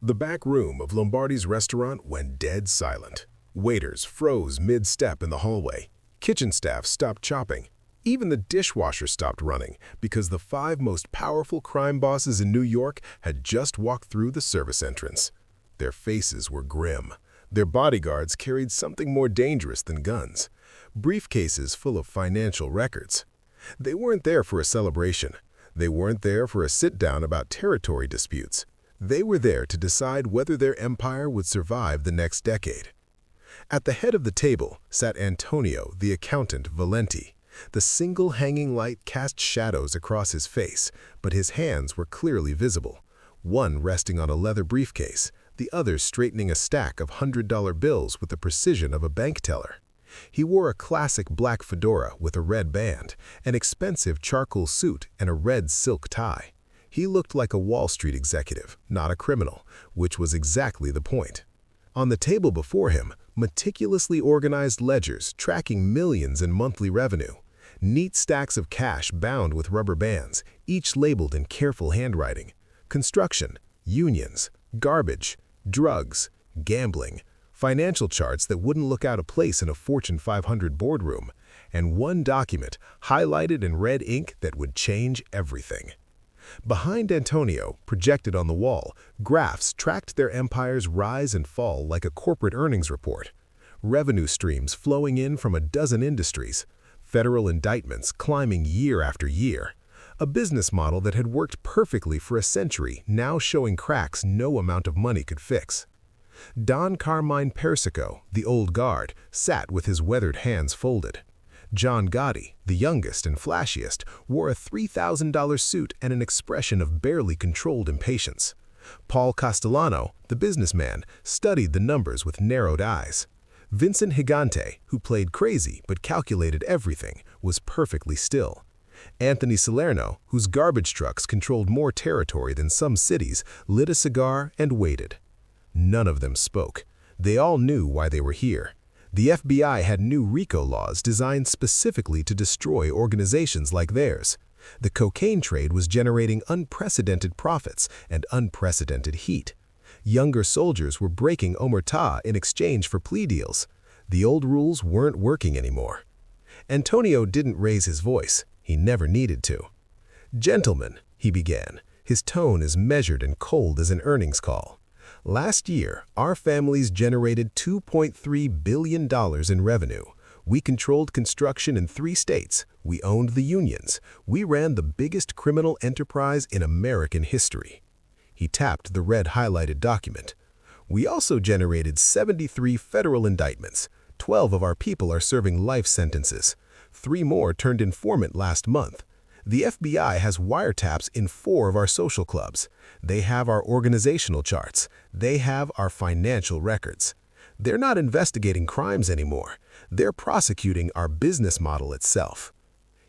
The back room of Lombardi's restaurant went dead silent. Waiters froze mid-step in the hallway. Kitchen staff stopped chopping. Even the dishwasher stopped running because the five most powerful crime bosses in New York had just walked through the service entrance. Their faces were grim. Their bodyguards carried something more dangerous than guns, briefcases full of financial records. They weren't there for a celebration. They weren't there for a sit-down about territory disputes. They were there to decide whether their empire would survive the next decade. At the head of the table sat Antonio, the accountant Valenti. The single hanging light cast shadows across his face, but his hands were clearly visible, one resting on a leather briefcase, the other straightening a stack of $100 bills with the precision of a bank teller. He wore a classic black fedora with a red band, an expensive charcoal suit, and a red silk tie. He looked like a Wall Street executive, not a criminal, which was exactly the point. On the table before him, meticulously organized ledgers tracking millions in monthly revenue. Neat stacks of cash bound with rubber bands, each labeled in careful handwriting. Construction, unions, garbage, drugs, gambling, financial charts that wouldn't look out of place in a Fortune 500 boardroom, and one document highlighted in red ink that would change everything. Behind Antonio, projected on the wall, graphs tracked their empire's rise and fall like a corporate earnings report. Revenue streams flowing in from a dozen industries, federal indictments climbing year after year. A business model that had worked perfectly for a century now showing cracks no amount of money could fix. Don Carmine Persico, the old guard, sat with his weathered hands folded. John Gotti, the youngest and flashiest, wore a $3,000 suit and an expression of barely controlled impatience. Paul Castellano, the businessman, studied the numbers with narrowed eyes. Vincent Gigante, who played crazy but calculated everything, was perfectly still. Anthony Salerno, whose garbage trucks controlled more territory than some cities, lit a cigar and waited. None of them spoke. They all knew why they were here. The FBI had new RICO laws designed specifically to destroy organizations like theirs. The cocaine trade was generating unprecedented profits and unprecedented heat. Younger soldiers were breaking omertà in exchange for plea deals. The old rules weren't working anymore. Antonio didn't raise his voice. He never needed to. "Gentlemen," he began, his tone as measured and cold as an earnings call. "Last year, our families generated $2.3 billion in revenue. We controlled construction in 3 states. We owned the unions. We ran the biggest criminal enterprise in American history." He tapped the red highlighted document. "We also generated 73 federal indictments. 12 of our people are serving life sentences. 3 more turned informant last month. The FBI has wiretaps in 4 of our social clubs. They have our organizational charts. They have our financial records. They're not investigating crimes anymore. They're prosecuting our business model itself."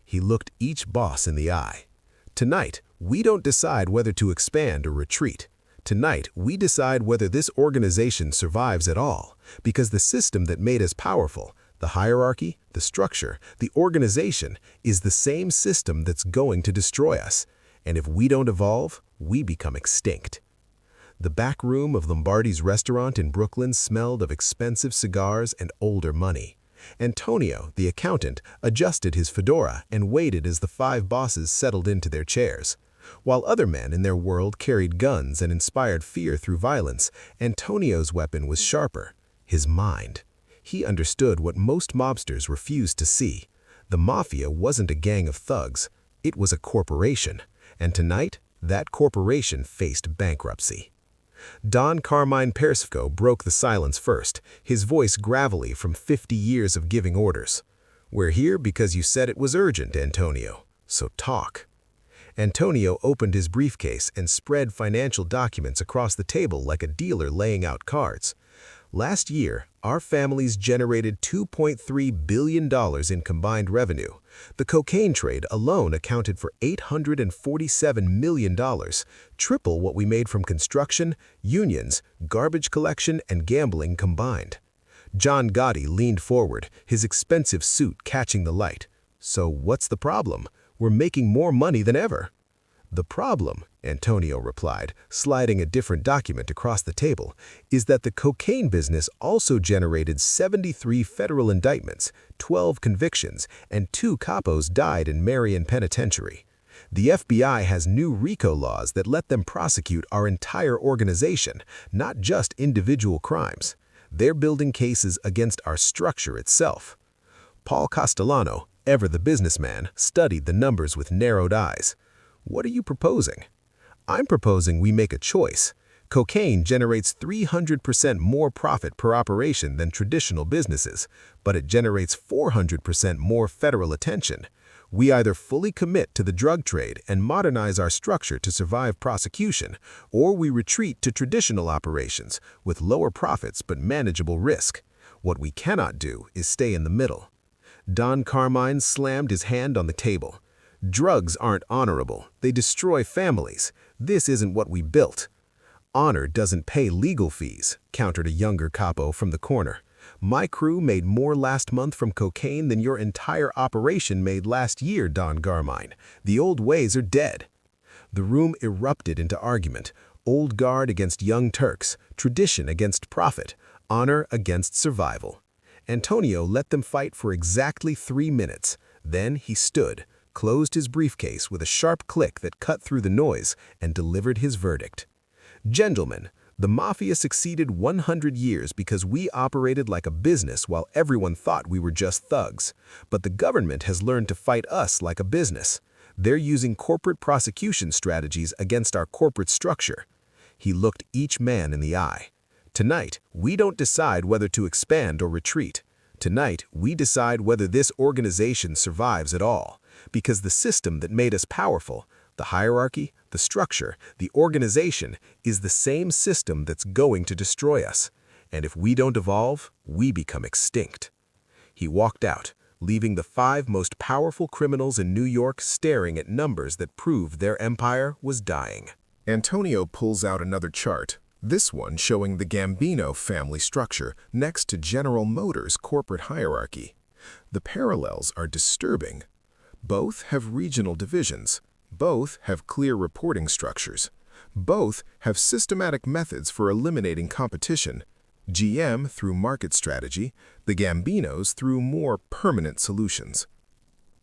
He looked each boss in the eye. "Tonight, we don't decide whether to expand or retreat. Tonight, we decide whether this organization survives at all, because the system that made us powerful, the hierarchy, the structure, the organization, is the same system that's going to destroy us. And if we don't evolve, we become extinct." The back room of Lombardi's restaurant in Brooklyn smelled of expensive cigars and older money. Antonio, the accountant, adjusted his fedora and waited as the 5 bosses settled into their chairs. While other men in their world carried guns and inspired fear through violence, Antonio's weapon was sharper, his mind. He understood what most mobsters refused to see. The mafia wasn't a gang of thugs. It was a corporation. And tonight, that corporation faced bankruptcy. Don Carmine Persico broke the silence first, his voice gravelly from 50 years of giving orders. "We're here because you said it was urgent, Antonio. So talk." Antonio opened his briefcase and spread financial documents across the table like a dealer laying out cards. "Last year, our families generated $2.3 billion in combined revenue. The cocaine trade alone accounted for $847 million, triple what we made from construction, unions, garbage collection, and gambling combined." John Gotti leaned forward, his expensive suit catching the light. "So what's the problem? We're making more money than ever." "The problem," Antonio replied, sliding a different document across the table, is that the cocaine business also generated 73 federal indictments, 12 convictions, and 2 capos died in Marion Penitentiary. The FBI has new RICO laws that let them prosecute our entire organization, not just individual crimes. They're building cases against our structure itself. Paul Castellano, ever the businessman, studied the numbers with narrowed eyes. What are you proposing? I'm proposing we make a choice. Cocaine generates 300% more profit per operation than traditional businesses, but it generates 400% more federal attention. We either fully commit to the drug trade and modernize our structure to survive prosecution, or we retreat to traditional operations with lower profits but manageable risk. What we cannot do is stay in the middle. Don Carmine slammed his hand on the table. Drugs aren't honorable. They destroy families. This isn't what we built. Honor doesn't pay legal fees, countered a younger capo from the corner. My crew made more last month from cocaine than your entire operation made last year, Don Carmine. The old ways are dead. The room erupted into argument. Old guard against young Turks, tradition against profit, honor against survival. Antonio let them fight for exactly 3 minutes. Then he stood, closed his briefcase with a sharp click that cut through the noise, and delivered his verdict. Gentlemen, the Mafia succeeded 100 years because we operated like a business while everyone thought we were just thugs. But the government has learned to fight us like a business. They're using corporate prosecution strategies against our corporate structure. He looked each man in the eye. Tonight, we don't decide whether to expand or retreat. Tonight, we decide whether this organization survives at all. Because the system that made us powerful, the hierarchy, the structure, the organization, is the same system that's going to destroy us. And if we don't evolve, we become extinct. He walked out, leaving the 5 most powerful criminals in New York staring at numbers that proved their empire was dying. Antonio pulls out another chart, this one showing the Gambino family structure next to General Motors' corporate hierarchy. The parallels are disturbing. Both have regional divisions. Both have clear reporting structures. Both have systematic methods for eliminating competition. GM through market strategy, the Gambinos through more permanent solutions.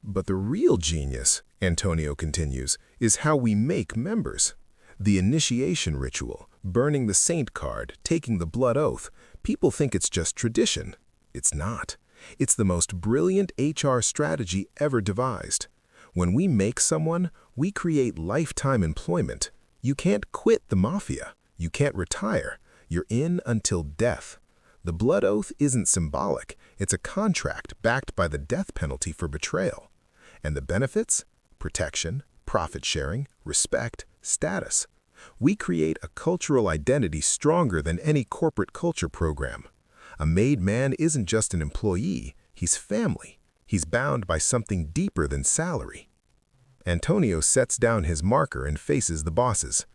But the real genius, Antonio continues, is how we make members. The initiation ritual, burning the saint card, taking the blood oath, people think it's just tradition. It's not. It's the most brilliant HR strategy ever devised. When we make someone, we create lifetime employment. You can't quit the mafia. You can't retire. You're in until death. The blood oath isn't symbolic. It's a contract backed by the death penalty for betrayal. And the benefits? Protection, profit sharing, respect, status. We create a cultural identity stronger than any corporate culture program. A made man isn't just an employee, he's family. He's bound by something deeper than salary. Antonio sets down his marker and faces the bosses.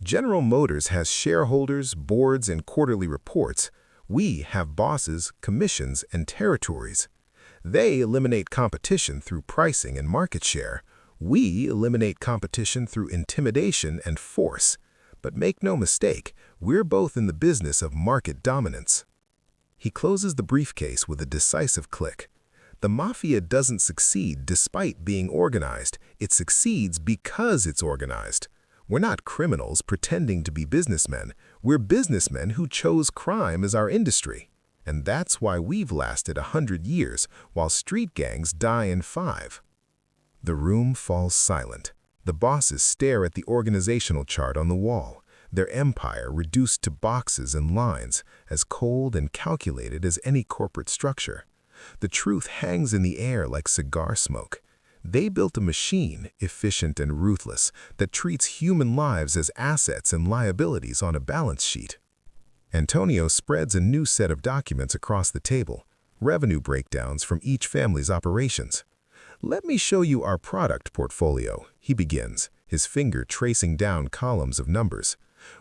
General Motors has shareholders, boards, and quarterly reports. We have bosses, commissions, and territories. They eliminate competition through pricing and market share. We eliminate competition through intimidation and force. But make no mistake, we're both in the business of market dominance. He closes the briefcase with a decisive click. The mafia doesn't succeed despite being organized. It succeeds because it's organized. We're not criminals pretending to be businessmen. We're businessmen who chose crime as our industry. And that's why we've lasted 100 years, while street gangs die in 5. The room falls silent. The bosses stare at the organizational chart on the wall, their empire reduced to boxes and lines, as cold and calculated as any corporate structure. The truth hangs in the air like cigar smoke. They built a machine, efficient and ruthless, that treats human lives as assets and liabilities on a balance sheet. Antonio spreads a new set of documents across the table, revenue breakdowns from each family's operations. Let me show you our product portfolio, he begins, his finger tracing down columns of numbers.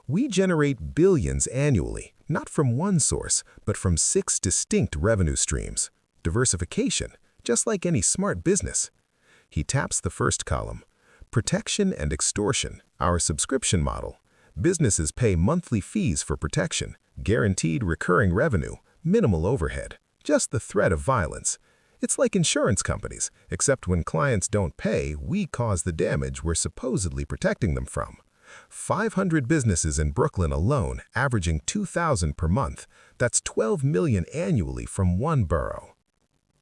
We generate billions annually, not from one source, but from 6 distinct revenue streams. Diversification, just like any smart business. He taps the first column. Protection and extortion, Our subscription model. Businesses pay monthly fees for protection, guaranteed recurring revenue, minimal overhead, just the threat of violence. It's like insurance companies, except when clients don't pay, we cause the damage we're supposedly protecting them from. 500 businesses in Brooklyn alone, averaging $2,000 per month. That's $12 million annually from one borough.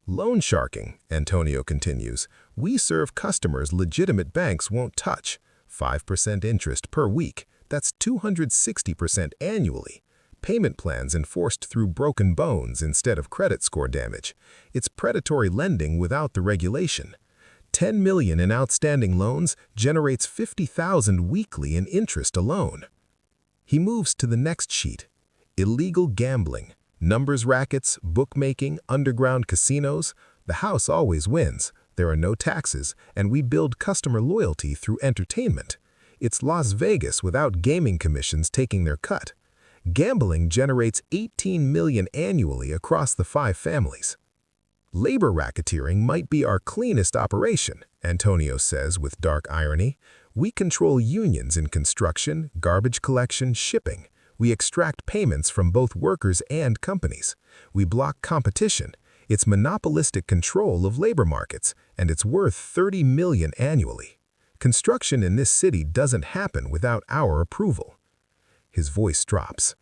Loan sharking, Antonio continues, we serve customers legitimate banks won't touch. 5% interest per week. That's 260% annually. Payment plans enforced through broken bones instead of credit score damage. It's predatory lending without the regulation. 10 million in outstanding loans generates 50,000 weekly in interest alone. He moves to the next sheet. Illegal gambling, numbers rackets, bookmaking, underground casinos. The house always wins. There are no taxes, and we build customer loyalty through entertainment. It's Las Vegas without gaming commissions taking their cut. Gambling generates 18 million annually across the 5 families. Labor racketeering might be our cleanest operation, Antonio says with dark irony. We control unions in construction, garbage collection, shipping. We extract payments from both workers and companies. We block competition. It's monopolistic control of labor markets, and it's worth 30 million annually. Construction in this city doesn't happen without our approval. His voice drops.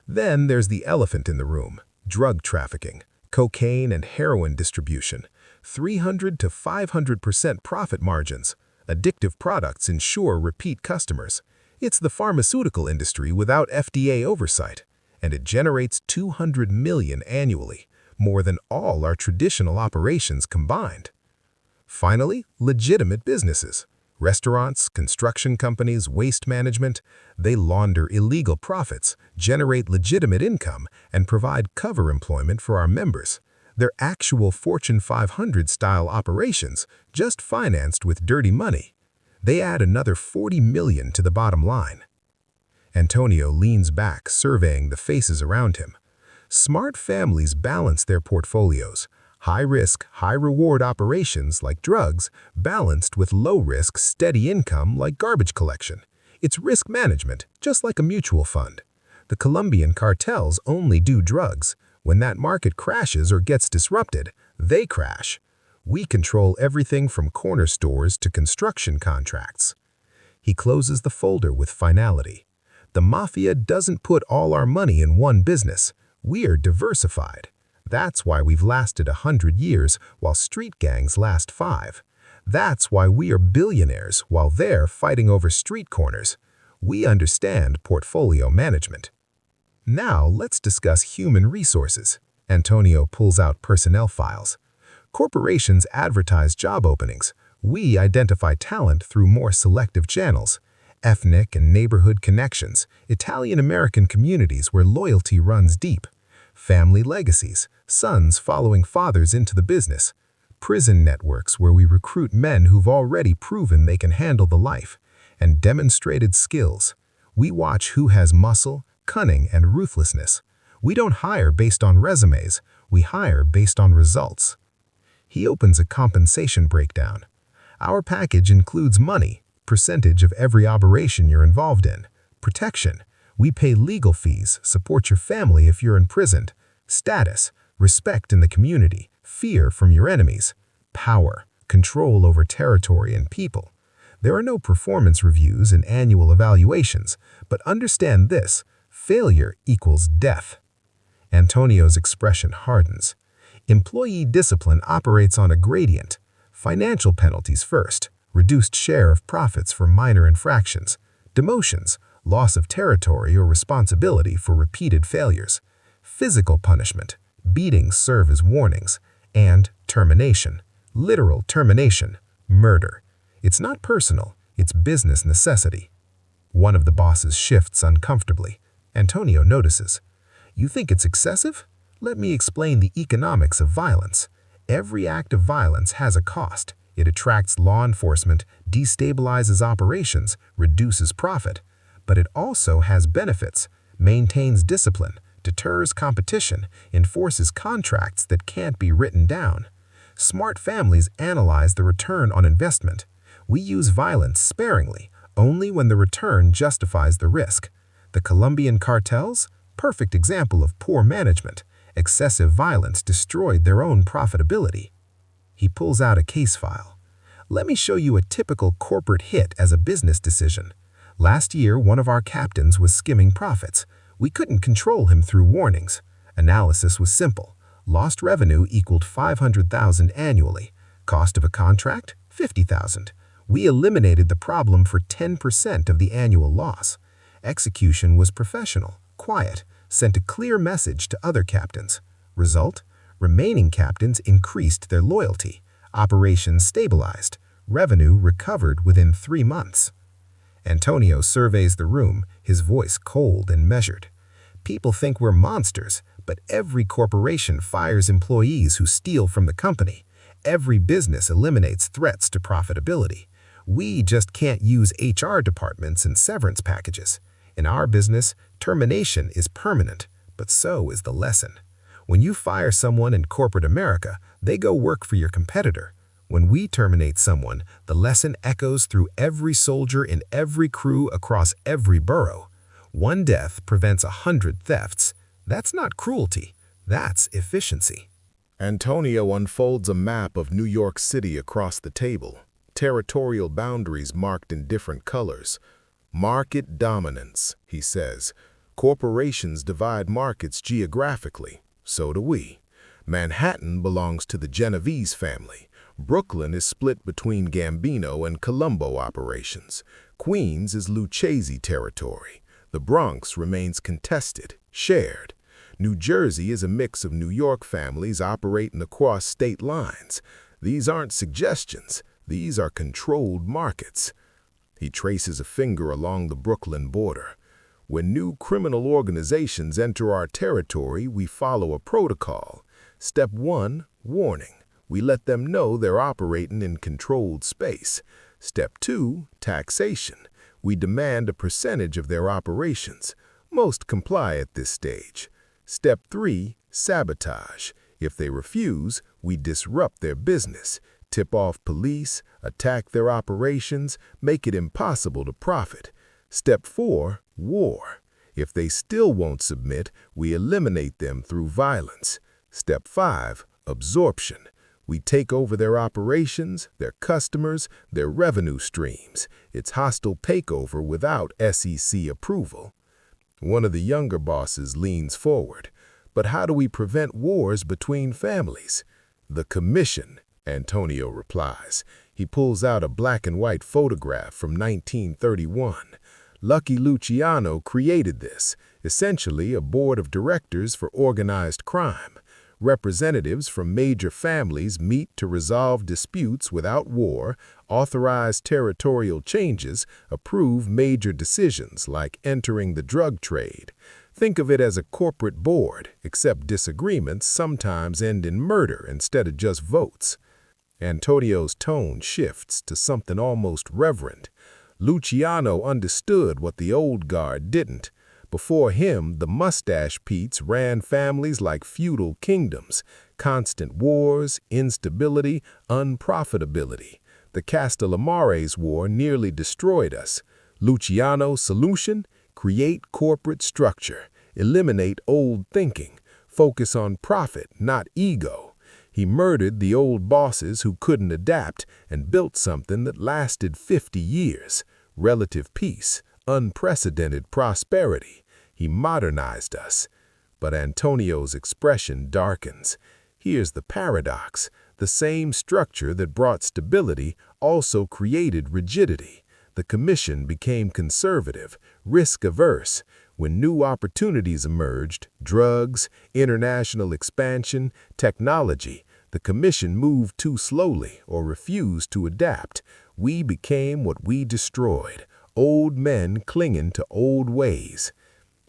Then there's the elephant in the room, drug trafficking, cocaine and heroin distribution, 300 to 500% profit margins. Addictive products ensure repeat customers. It's the pharmaceutical industry without FDA oversight, and it generates 200 million annually, more than all our traditional operations combined. Finally, legitimate businesses. Restaurants, construction companies, waste management, they launder illegal profits, generate legitimate income, and provide cover employment for our members. They're actual Fortune 500-style operations, just financed with dirty money. They add another 40 million to the bottom line. Antonio leans back, surveying the faces around him. Smart families balance their portfolios. High-risk, high-reward operations like drugs, balanced with low-risk, steady income like garbage collection. It's risk management, just like a mutual fund. The Colombian cartels only do drugs. When that market crashes or gets disrupted, they crash. We control everything from corner stores to construction contracts. He closes the folder with finality. The mafia doesn't put all our money in one business. We're diversified. That's why we've lasted 100 years while street gangs last 5. That's why we are billionaires while they're fighting over street corners. We understand portfolio management. Now let's discuss human resources. Antonio pulls out personnel files. Corporations advertise job openings. We identify talent through more selective channels. Ethnic and neighborhood connections, Italian-American communities where loyalty runs deep. Family legacies, sons following fathers into the business. Prison networks where we recruit men who've already proven they can handle the life. And demonstrated skills. We watch who has muscle, cunning, and ruthlessness. We don't hire based on resumes. We hire based on results. He opens a compensation breakdown. Our package includes money, percentage of every operation you're involved in. Protection. We pay legal fees, support your family if you're imprisoned. Status. Respect in the community. Fear from your enemies. Power. Control over territory and people. There are no performance reviews and annual evaluations, but understand this: failure equals death. Antonio's expression hardens. Employee discipline operates on a gradient. Financial penalties first, reduced share of profits for minor infractions, demotions, loss of territory or responsibility for repeated failures, physical punishment, beatings serve as warnings, and termination, literal termination, murder. It's not personal, it's business necessity. One of the bosses shifts uncomfortably. Antonio notices. You think it's excessive? Let me explain the economics of violence. Every act of violence has a cost. It attracts law enforcement, destabilizes operations, reduces profit. But it also has benefits, maintains discipline, deters competition, enforces contracts that can't be written down. Smart families analyze the return on investment. We use violence sparingly, only when the return justifies the risk. The Colombian cartels? Perfect example of poor management. Excessive violence destroyed their own profitability. He pulls out a case file. Let me show you a typical corporate hit as a business decision. Last year, one of our captains was skimming profits. We couldn't control him through warnings. Analysis was simple. Lost revenue equaled $500,000 annually. Cost of a contract? $50,000. We eliminated the problem for 10% of the annual loss. Execution was professional, quiet, sent a clear message to other captains. Result? Remaining captains increased their loyalty. Operations stabilized. Revenue recovered within 3 months. Antonio surveys the room, his voice cold and measured. People think we're monsters, but every corporation fires employees who steal from the company. Every business eliminates threats to profitability. We just can't use HR departments and severance packages. In our business, termination is permanent, but so is the lesson. When you fire someone in corporate America, they go work for your competitor. When we terminate someone, the lesson echoes through every soldier in every crew across every borough. One death prevents 100 thefts. That's not cruelty, that's efficiency. Antonio unfolds a map of New York City across the table, territorial boundaries marked in different colors. Market dominance, he says. Corporations divide markets geographically. So do we. Manhattan belongs to the Genovese family. Brooklyn is split between Gambino and Colombo operations. Queens is Lucchese territory. The Bronx remains contested, shared. New Jersey is a mix of New York families operating across state lines. These aren't suggestions. These are controlled markets. He traces a finger along the Brooklyn border. When new criminal organizations enter our territory, we follow a protocol. Step 1, warning. We let them know they're operating in controlled space. Step 2, taxation. We demand a percentage of their operations. Most comply at this stage. Step 3, sabotage. If they refuse, we disrupt their business, tip off police, attack their operations, make it impossible to profit. Step 4, war. If they still won't submit, we eliminate them through violence. Step 5, absorption. We take over their operations, their customers, their revenue streams. It's hostile takeover without SEC approval. One of the younger bosses leans forward. But how do we prevent wars between families? The commission, Antonio replies. He pulls out a black and white photograph from 1931. Lucky Luciano created this, essentially a board of directors for organized crime. Representatives from major families meet to resolve disputes without war, authorize territorial changes, approve major decisions like entering the drug trade. Think of it as a corporate board, except disagreements sometimes end in murder instead of just votes. Antonio's tone shifts to something almost reverent. Luciano understood what the old guard didn't. Before him, the mustache Petes ran families like feudal kingdoms, constant wars, instability, unprofitability. The Castellamares War nearly destroyed us. Luciano's solution? Create corporate structure, eliminate old thinking, focus on profit, not ego. He murdered the old bosses who couldn't adapt and built something that lasted 50 years. Relative peace, unprecedented prosperity. He modernized us. But Antonio's expression darkens. Here's the paradox. The same structure that brought stability also created rigidity. The commission became conservative, risk-averse. When new opportunities emerged, drugs, international expansion, technology, the commission moved too slowly or refused to adapt. We became what we destroyed, old men clinging to old ways.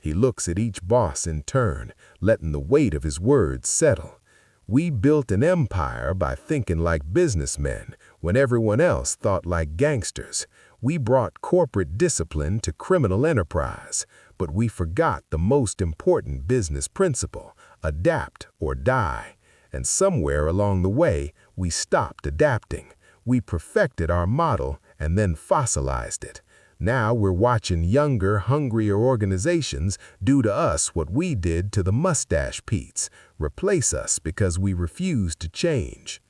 He looks at each boss in turn, letting the weight of his words settle. We built an empire by thinking like businessmen when everyone else thought like gangsters. We brought corporate discipline to criminal enterprise, but we forgot the most important business principle, adapt or die. And somewhere along the way, we stopped adapting. We perfected our model and then fossilized it. Now we're watching younger, hungrier organizations do to us what we did to the mustache Pete's, replace us because we refuse to change.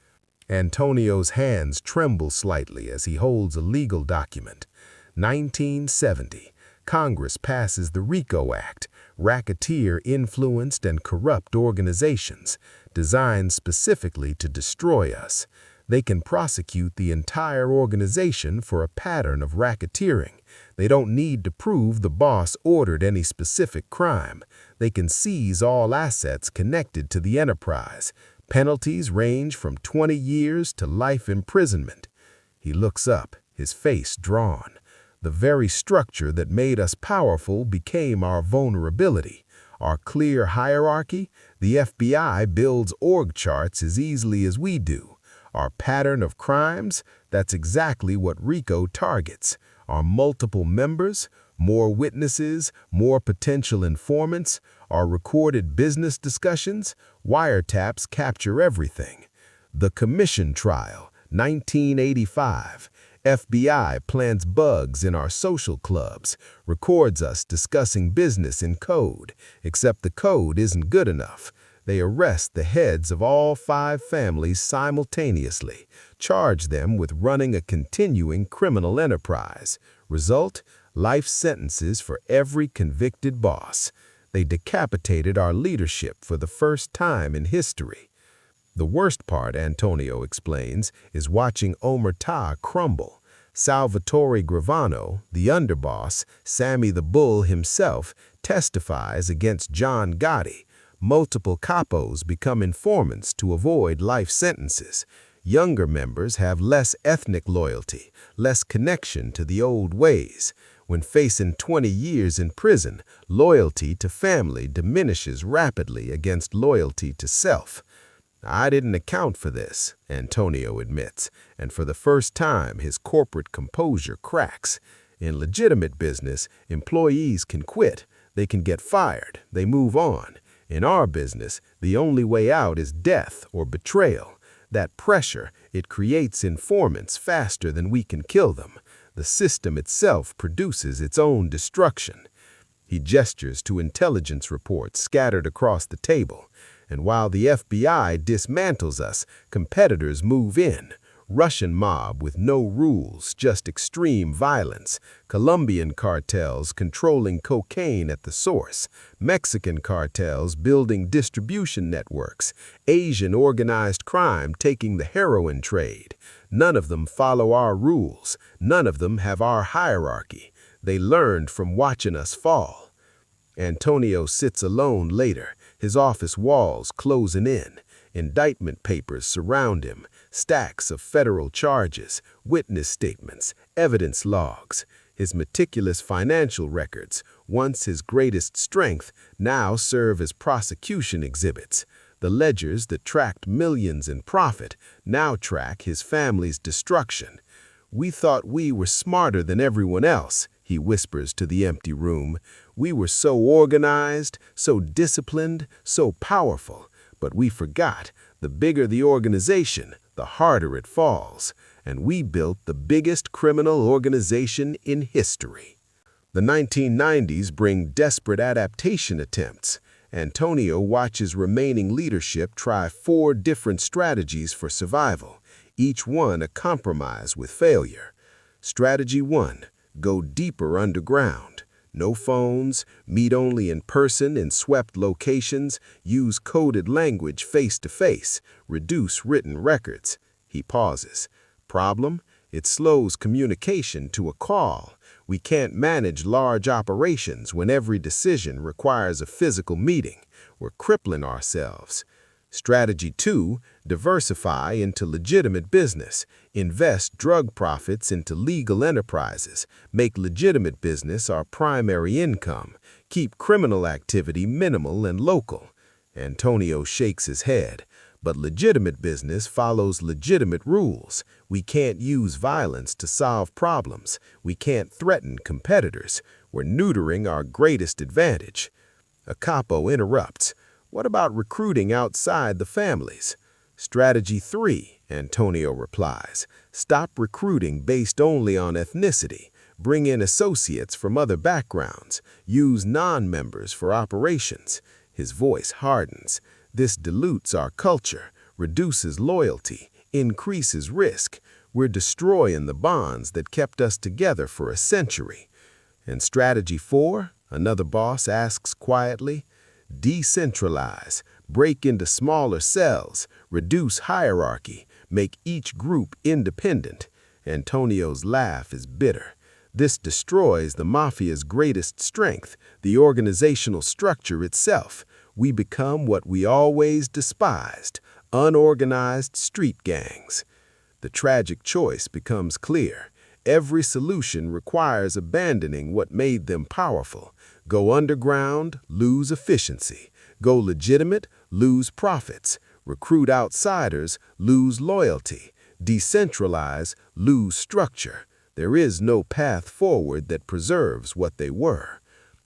Antonio's hands tremble slightly as he holds a legal document. 1970, Congress passes the RICO Act, racketeer-influenced and corrupt organizations, designed specifically to destroy us. They can prosecute the entire organization for a pattern of racketeering. They don't need to prove the boss ordered any specific crime. They can seize all assets connected to the enterprise. Penalties range from 20 years to life imprisonment. He looks up, his face drawn. The very structure that made us powerful became our vulnerability. Our clear hierarchy, the FBI builds org charts as easily as we do. Our pattern of crimes, that's exactly what RICO targets. Our multiple members, more witnesses, more potential informants, our recorded business discussions, wiretaps capture everything. The Commission Trial, 1985. FBI plants bugs in our social clubs, records us discussing business in code, except the code isn't good enough. They arrest the heads of all 5 families simultaneously, charge them with running a continuing criminal enterprise. Result, life sentences for every convicted boss. They decapitated our leadership for the first time in history. The worst part, Antonio explains, is watching Omerta crumble. Salvatore Gravano, the underboss, Sammy the Bull himself, testifies against John Gotti. Multiple capos become informants to avoid life sentences. Younger members have less ethnic loyalty, less connection to the old ways. When facing 20 years in prison, loyalty to family diminishes rapidly against loyalty to self. I didn't account for this, Antonio admits, and for the first time his corporate composure cracks. In legitimate business, employees can quit, they can get fired, they move on. In our business, the only way out is death or betrayal. That pressure, it creates informants faster than we can kill them. The system itself produces its own destruction. He gestures to intelligence reports scattered across the table. And while the FBI dismantles us, competitors move in. Russian mob with no rules, just extreme violence. Colombian cartels controlling cocaine at the source. Mexican cartels building distribution networks. Asian organized crime taking the heroin trade. None of them follow our rules. None of them have our hierarchy. They learned from watching us fall. Antonio sits alone later, his office walls closing in. Indictment papers surround him, stacks of federal charges, witness statements, evidence logs. His meticulous financial records, once his greatest strength, now serve as prosecution exhibits. The ledgers that tracked millions in profit now track his family's destruction. "We thought we were smarter than everyone else," he whispers to the empty room. "We were so organized, so disciplined, so powerful. But we forgot, the bigger the organization, the harder it falls. And we built the biggest criminal organization in history." The 1990s bring desperate adaptation attempts. Antonio watches remaining leadership try 4 different strategies for survival, each one a compromise with failure. Strategy 1, go deeper underground. No phones, meet only in person in swept locations, use coded language face-to-face, reduce written records. He pauses. Problem? It slows communication to a call. We can't manage large operations when every decision requires a physical meeting. We're crippling ourselves. Strategy 2, diversify into legitimate business. Invest drug profits into legal enterprises. Make legitimate business our primary income. Keep criminal activity minimal and local. Antonio shakes his head. But legitimate business follows legitimate rules. We can't use violence to solve problems. We can't threaten competitors. We're neutering our greatest advantage. A capo interrupts. What about recruiting outside the families? Strategy 3, Antonio replies. Stop recruiting based only on ethnicity. bring in associates from other backgrounds, use non-members for operations. His voice hardens. This dilutes our culture, reduces loyalty, increases risk. We're destroying the bonds that kept us together for a century. And strategy 4, another boss asks quietly, decentralize, break into smaller cells, reduce hierarchy, make each group independent. Antonio's laugh is bitter. This destroys the mafia's greatest strength, the organizational structure itself. We become what we always despised, unorganized street gangs. The tragic choice becomes clear. Every solution requires abandoning what made them powerful. Go underground, lose efficiency. Go legitimate, lose profits. Recruit outsiders, lose loyalty. Decentralize, lose structure. There is no path forward that preserves what they were.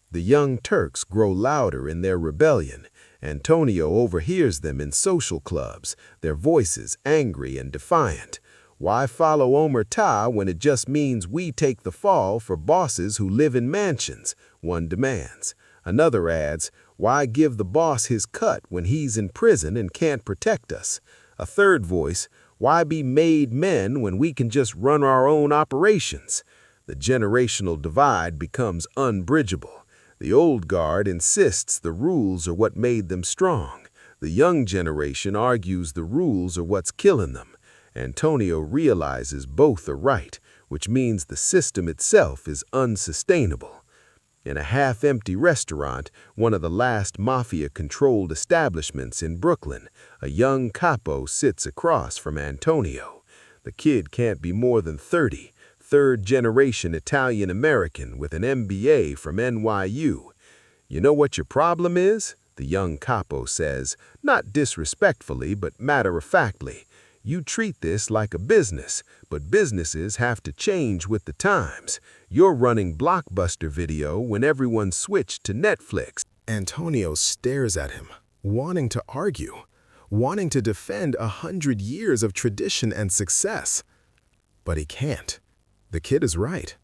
The young Turks grow louder in their rebellion. Antonio overhears them in social clubs, their voices angry and defiant. Why follow Omerta when it just means we take the fall for bosses who live in mansions? One demands. Another adds, why give the boss his cut when he's in prison and can't protect us? A third voice, why be made men when we can just run our own operations? The generational divide becomes unbridgeable. The old guard insists the rules are what made them strong. The young generation argues the rules are what's killing them. Antonio realizes both are right, which means the system itself is unsustainable. In a half-empty restaurant, one of the last mafia-controlled establishments in Brooklyn, a young capo sits across from Antonio. The kid can't be more than 30, third-generation Italian-American with an MBA from NYU. You know what your problem is? The young capo says, not disrespectfully but matter-of-factly. You treat this like a business, but businesses have to change with the times. You're running Blockbuster Video when everyone switched to Netflix. Antonio stares at him, wanting to argue, wanting to defend 100 years of tradition and success. But he can't. The kid is right.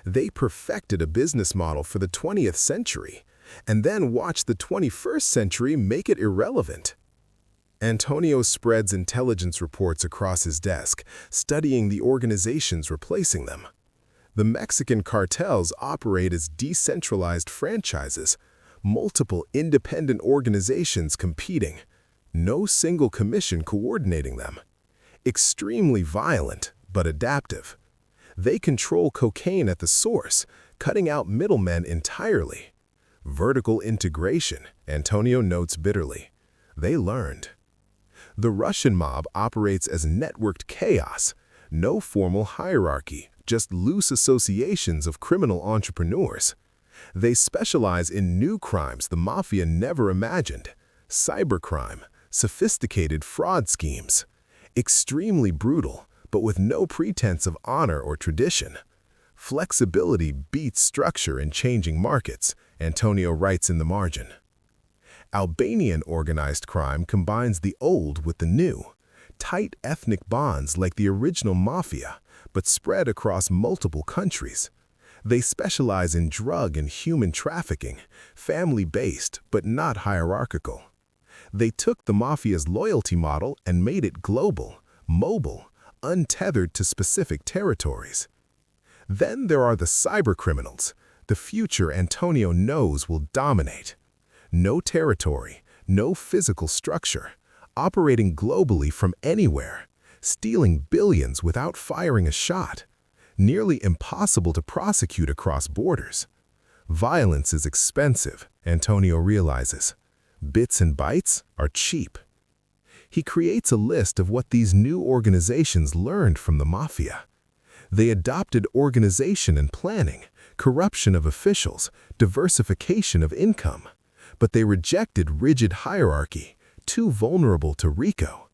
They perfected a business model for the 20th century, and then watched the 21st century make it irrelevant. Antonio spreads intelligence reports across his desk, studying the organizations replacing them. The Mexican cartels operate as decentralized franchises, multiple independent organizations competing, no single commission coordinating them. Extremely violent, but adaptive. They control cocaine at the source, cutting out middlemen entirely. Vertical integration, Antonio notes bitterly. They learned. The Russian mob operates as networked chaos, no formal hierarchy, just loose associations of criminal entrepreneurs. They specialize in new crimes the mafia never imagined, cybercrime, sophisticated fraud schemes. Extremely brutal, but with no pretense of honor or tradition. Flexibility beats structure in changing markets, Antonio writes in the margin. Albanian organized crime combines the old with the new, tight ethnic bonds like the original mafia, but spread across multiple countries. They specialize in drug and human trafficking, family-based but not hierarchical. They took the mafia's loyalty model and made it global, mobile, untethered to specific territories. Then there are the cybercriminals, the future Antonio knows will dominate. No territory, no physical structure, operating globally from anywhere, stealing billions without firing a shot. Nearly impossible to prosecute across borders. Violence is expensive, Antonio realizes. Bits and bytes are cheap. He creates a list of what these new organizations learned from the mafia. They adopted organization and planning, corruption of officials, diversification of income. But they rejected rigid hierarchy, too vulnerable to RICO.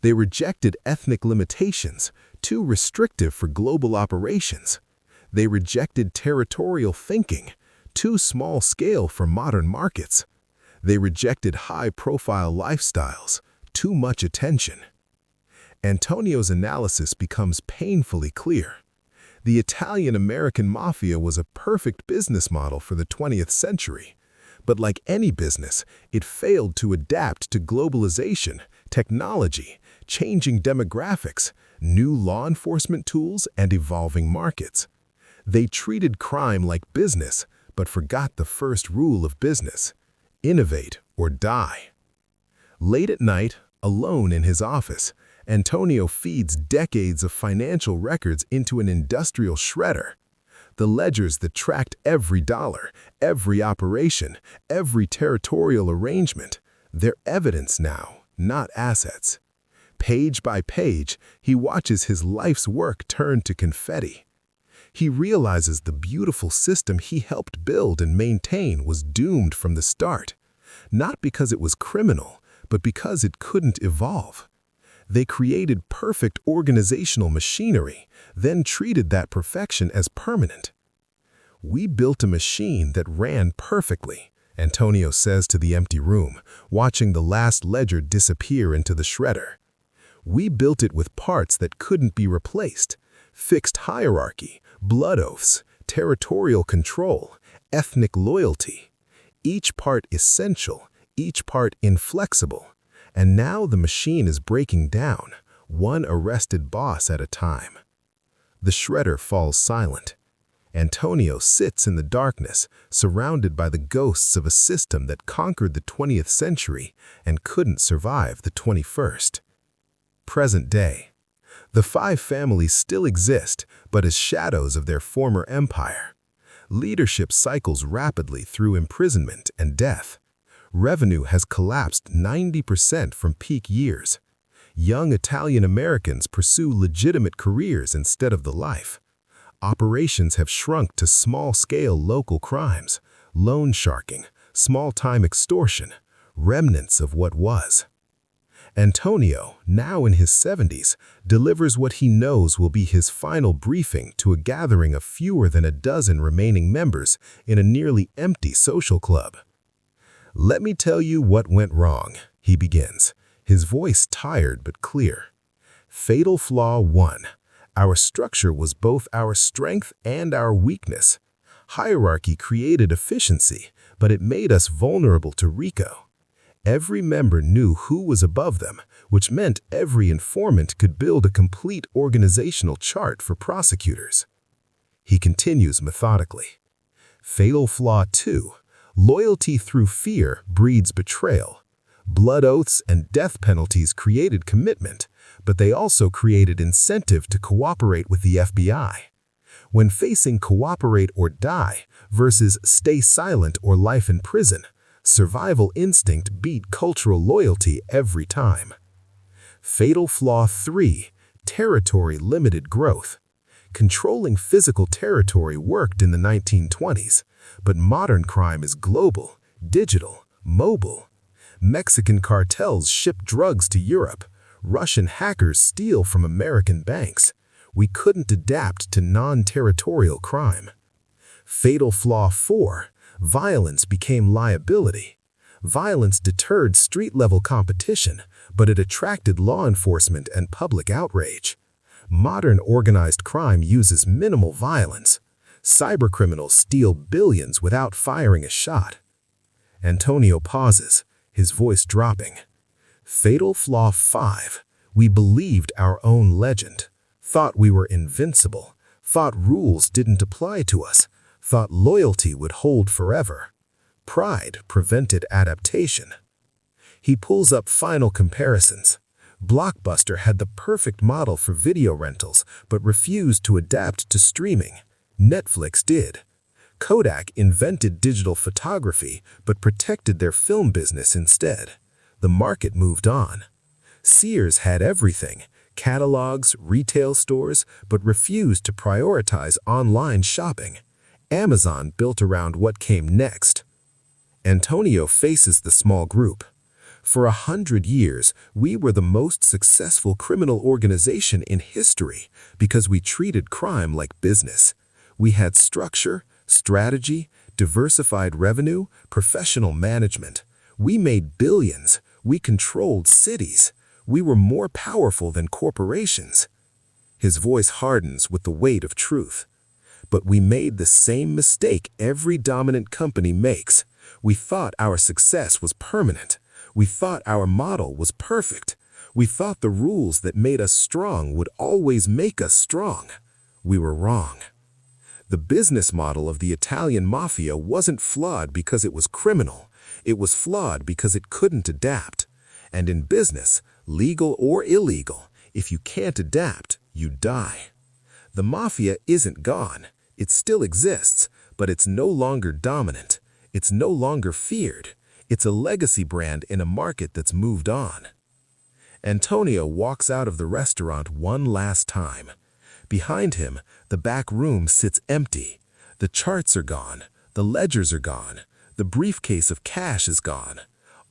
They rejected ethnic limitations, too restrictive for global operations. They rejected territorial thinking, too small scale for modern markets. They rejected high-profile lifestyles, too much attention. Antonio's analysis becomes painfully clear. The Italian-American Mafia was a perfect business model for the 20th century. But like any business, it failed to adapt to globalization, technology, changing demographics, new law enforcement tools, and evolving markets. They treated crime like business, but forgot the first rule of business: innovate or die. Late at night, alone in his office, Antonio feeds decades of financial records into an industrial shredder. The ledgers that tracked every dollar, every operation, every territorial arrangement, they're evidence now, not assets. Page by page, he watches his life's work turn to confetti. He realizes the beautiful system he helped build and maintain was doomed from the start, not because it was criminal, but because it couldn't evolve. They created perfect organizational machinery, then treated that perfection as permanent. "We built a machine that ran perfectly," Antonio says to the empty room, watching the last ledger disappear into the shredder. "We built it with parts that couldn't be replaced: fixed hierarchy, blood oaths, territorial control, ethnic loyalty. Each part essential, each part inflexible. And now the machine is breaking down, one arrested boss at a time." The shredder falls silent. Antonio sits in the darkness, surrounded by the ghosts of a system that conquered the 20th century and couldn't survive the 21st. Present day. The five families still exist, but as shadows of their former empire. Leadership cycles rapidly through imprisonment and death. Revenue has collapsed 90% from peak years. Young Italian Americans pursue legitimate careers instead of the life. Operations have shrunk to small-scale local crimes, loan sharking, small-time extortion, remnants of what was. Antonio, now in his 70s, delivers what he knows will be his final briefing to a gathering of fewer than a dozen remaining members in a nearly empty social club. "Let me tell you what went wrong," he begins, his voice tired but clear. "Fatal flaw 1. Our structure was both our strength and our weakness. Hierarchy created efficiency, but it made us vulnerable to RICO. Every member knew who was above them, which meant every informant could build a complete organizational chart for prosecutors." He continues methodically. "Fatal flaw 2. Loyalty through fear breeds betrayal. Blood oaths and death penalties created commitment, but they also created incentive to cooperate with the FBI. When facing cooperate or die versus stay silent or life in prison, survival instinct beat cultural loyalty every time." Fatal flaw 3. Territory limited growth. Controlling physical territory worked in the 1920s, but modern crime is global, digital, mobile. Mexican cartels ship drugs to Europe. Russian hackers steal from American banks. We couldn't adapt to non-territorial crime. Fatal flaw 4. Violence became liability. Violence deterred street-level competition, but it attracted law enforcement and public outrage. Modern organized crime uses minimal violence. Cybercriminals steal billions without firing a shot. Antonio pauses, his voice dropping. Fatal flaw 5. We believed our own legend, thought we were invincible, thought rules didn't apply to us, thought loyalty would hold forever. Pride prevented adaptation. He pulls up final comparisons. Blockbuster had the perfect model for video rentals, but refused to adapt to streaming. Netflix did. Kodak invented digital photography, but protected their film business instead. The market moved on. Sears had everything, catalogs, retail stores, but refused to prioritize online shopping. Amazon built around what came next. Antonio faces the small group. For 100 years, we were the most successful criminal organization in history because we treated crime like business. We had structure, strategy, diversified revenue, professional management. We made billions. We controlled cities. We were more powerful than corporations. His voice hardens with the weight of truth. But we made the same mistake every dominant company makes. We thought our success was permanent. We thought our model was perfect. We thought the rules that made us strong would always make us strong. We were wrong. The business model of the Italian Mafia wasn't flawed because it was criminal. It was flawed because it couldn't adapt. And in business, legal or illegal, if you can't adapt, you die. The Mafia isn't gone. It still exists, but it's no longer dominant. It's no longer feared. It's a legacy brand in a market that's moved on. Antonio walks out of the restaurant one last time. Behind him, the back room sits empty. The charts are gone. The ledgers are gone. The briefcase of cash is gone.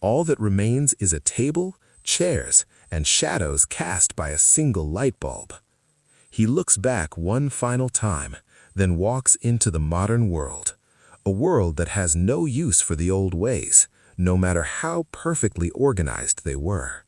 All that remains is a table, chairs, and shadows cast by a single light bulb. He looks back one final time, then walks into the modern world. A world that has no use for the old ways, no matter how perfectly organized they were.